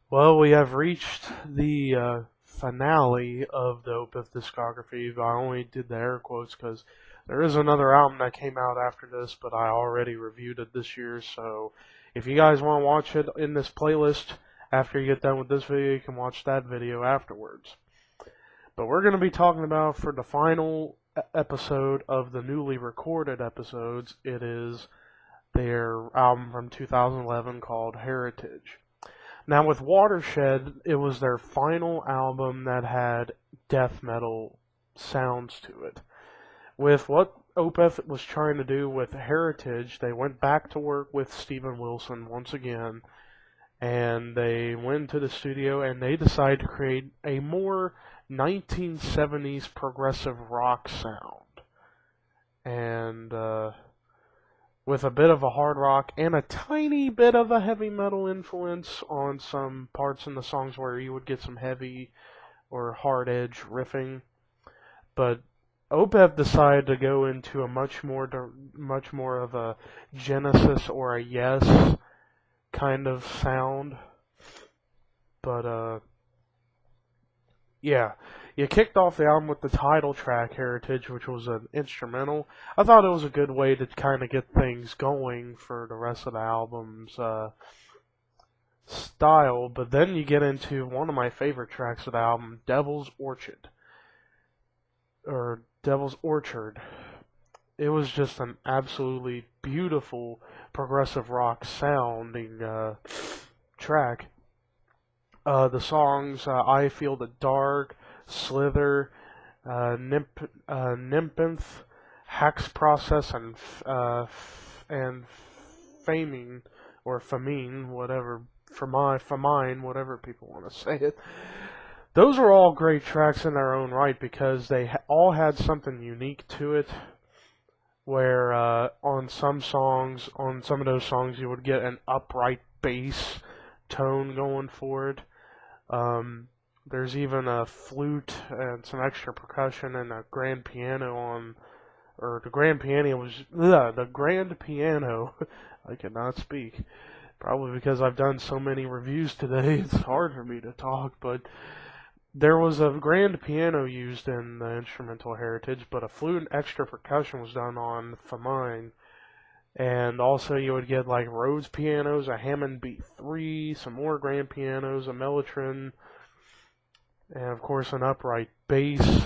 Well, we have reached the finale of the Opeth discography. I only did the air quotes because there is another album that came out after this, but I already reviewed it this year. So if you guys want to watch it in this playlist after you get done with this video, you can watch that video afterwards. But we're going to be talking about for the final episode of the newly recorded episodes, it is their album from 2011 called Heritage. Now, with Watershed, it was their final album that had death metal sounds to it. With what Opeth was trying to do with Heritage, they went back to work with Steven Wilson once again, and they went to the studio and they decided to create a more 1970s progressive rock sound. And, with a bit of a hard rock and a tiny bit of a heavy metal influence on some parts in the songs where you would get some heavy or hard edge riffing. But Opeth decided to go into a much more of a Genesis or a Yes kind of sound. But yeah. You kicked off the album with the title track, Heritage, which was an instrumental. I thought it was a good way to kind of get things going for the rest of the album's style. But then you get into one of my favorite tracks of the album, Devil's Orchard. Or Devil's Orchard. It was just an absolutely beautiful progressive rock sounding track. The songs I Feel the Dark, Slither, Nymphenth, Hax Process, and Famine, or Famine, whatever, Famine, whatever people want to say it. Those are all great tracks in their own right because they all had something unique to it. Where on some of those songs, you would get an upright bass tone going for it. There's even a flute and some extra percussion and a grand piano the grand piano, I cannot speak. Probably because I've done so many reviews today, it's hard for me to talk, but there was a grand piano used in the instrumental Heritage, but a flute and extra percussion was done on Famine. And also you would get like Rhodes pianos, a Hammond B3, some more grand pianos, a Mellotron, and of course an upright bass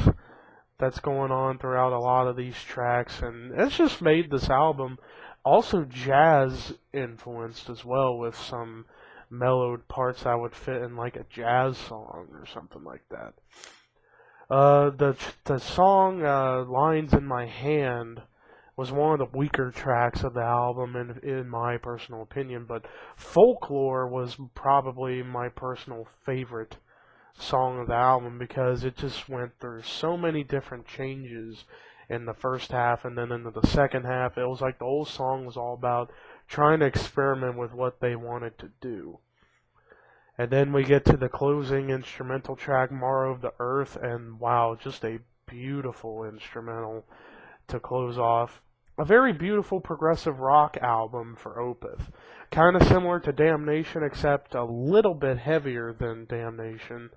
that's going on throughout a lot of these tracks. And it's just made this album also jazz influenced as well, with some mellowed parts that would fit in like a jazz song or something like that. The song Lines in My Hand was one of the weaker tracks of the album in my personal opinion, but Folklore was probably my personal favorite song of the album because it just went through so many different changes in the first half, and then into the second half it was like the whole song was all about trying to experiment with what they wanted to do. And then we get to the closing instrumental track, Morrow of the Earth, and wow, just a beautiful instrumental to close off. A very beautiful progressive rock album for Opeth. Kind of similar to Damnation, except a little bit heavier than Damnation.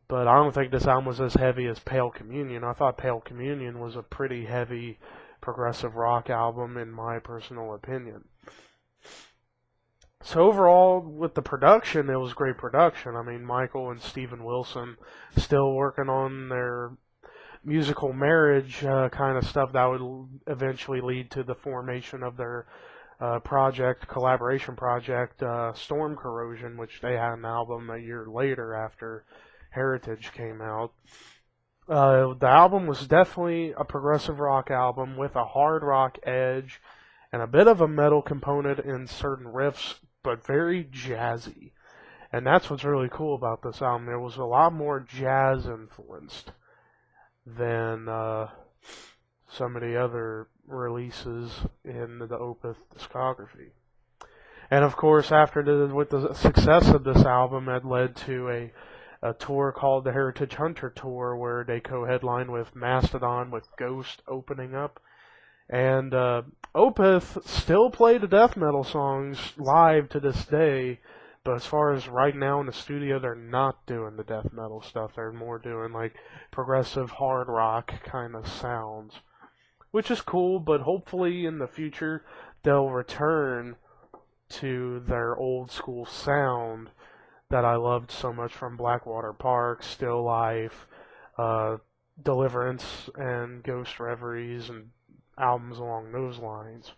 But I don't think this album was as heavy as Pale Communion. I thought Pale Communion was a pretty heavy progressive rock album in my personal opinion. So overall, with the production, it was great production. I mean, Michael and Steven Wilson still working on their musical marriage kind of stuff that would eventually lead to the formation of their collaboration project, Storm Corrosion, which they had an album a year later after Heritage came out. The album was definitely a progressive rock album with a hard rock edge and a bit of a metal component in certain riffs, but very jazzy. And that's what's really cool about this album. There was a lot more jazz influenced than some of the other releases in the Opeth discography. And of course, with the success of this album, it led to a tour called the Heritage Hunter Tour, where they co-headlined with Mastodon, with Ghost opening up. And Opeth still play the death metal songs live to this day, But as far as right now in the studio, they're not doing the death metal stuff. They're more doing like progressive hard rock kind of sounds, which is cool, but hopefully in the future they'll return to their old school sound that I loved so much from Blackwater Park, Still Life, Deliverance, and Ghost Reveries, and albums along those lines.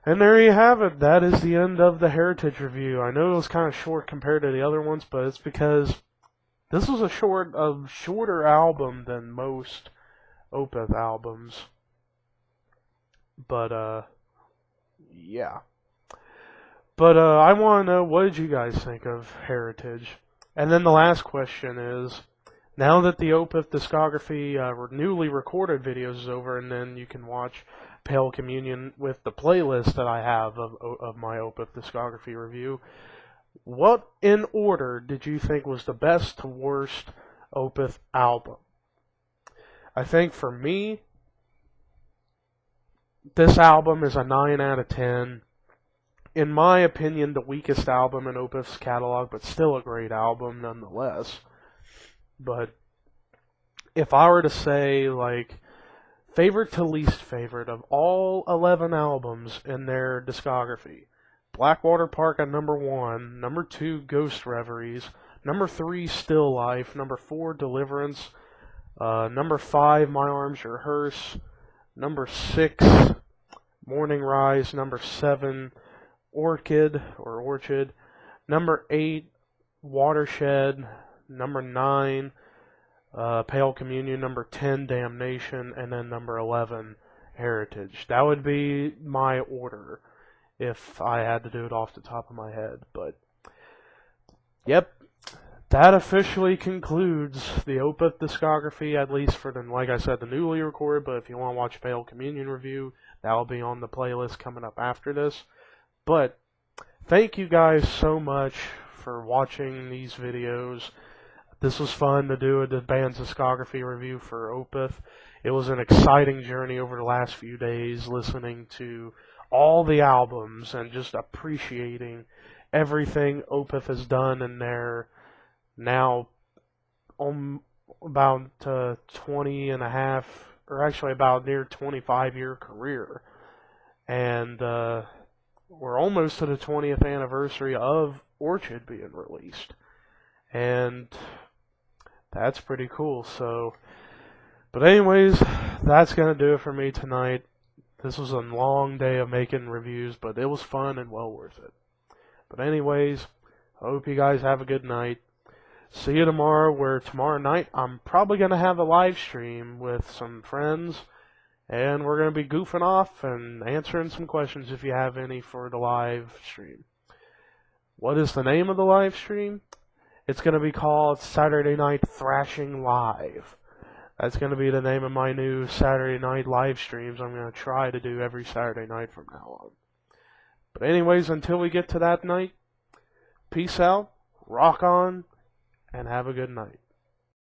And there you have it. That is the end of the Heritage review. I know it was kind of short compared to the other ones, but it's because this was a shorter album than most Opeth albums. But, yeah. But, I want to know, what did you guys think of Heritage? And then the last question is, now that the Opeth discography newly recorded videos is over, and then you can watch Pale Communion with the playlist that I have of my Opeth discography review, what in order did you think was the best to worst Opeth album? I think for me, this album is a 9 out of 10. In my opinion, the weakest album in Opeth's catalog, but still a great album nonetheless. But if I were to say, like, favorite to least favorite of all 11 albums in their discography, Blackwater Park at number 1, number 2, Ghost Reveries, number 3, Still Life, number 4, Deliverance, number 5, My Arms Your Hearse, number 6, Morning Rise, number 7, Orchid, number 8, Watershed, number 9, Pale Communion, number 10, Damnation, and then number 11, Heritage. That would be my order if I had to do it off the top of my head. But, yep, that officially concludes the Opeth discography, at least for the, like I said, the newly recorded. But if you want to watch Pale Communion review, that will be on the playlist coming up after this. But thank you guys so much for watching these videos. This was fun to do the band's discography review for Opeth. It was an exciting journey over the last few days, listening to all the albums and just appreciating everything Opeth has done in their now about 20 and a half, or actually about near 25-year career. And we're almost to the 20th anniversary of Orchid being released. And that's pretty cool. So, but anyways, that's going to do it for me tonight. This was a long day of making reviews, but it was fun and well worth it. But anyways, I hope you guys have a good night. See you tomorrow, where tomorrow night I'm probably going to have a live stream with some friends, and we're going to be goofing off and answering some questions if you have any for the live stream. What is the name of the live stream? It's going to be called Saturday Night Thrashing Live. That's going to be the name of my new Saturday night live streams I'm going to try to do every Saturday night from now on. But anyways, until we get to that night, peace out, rock on, and have a good night.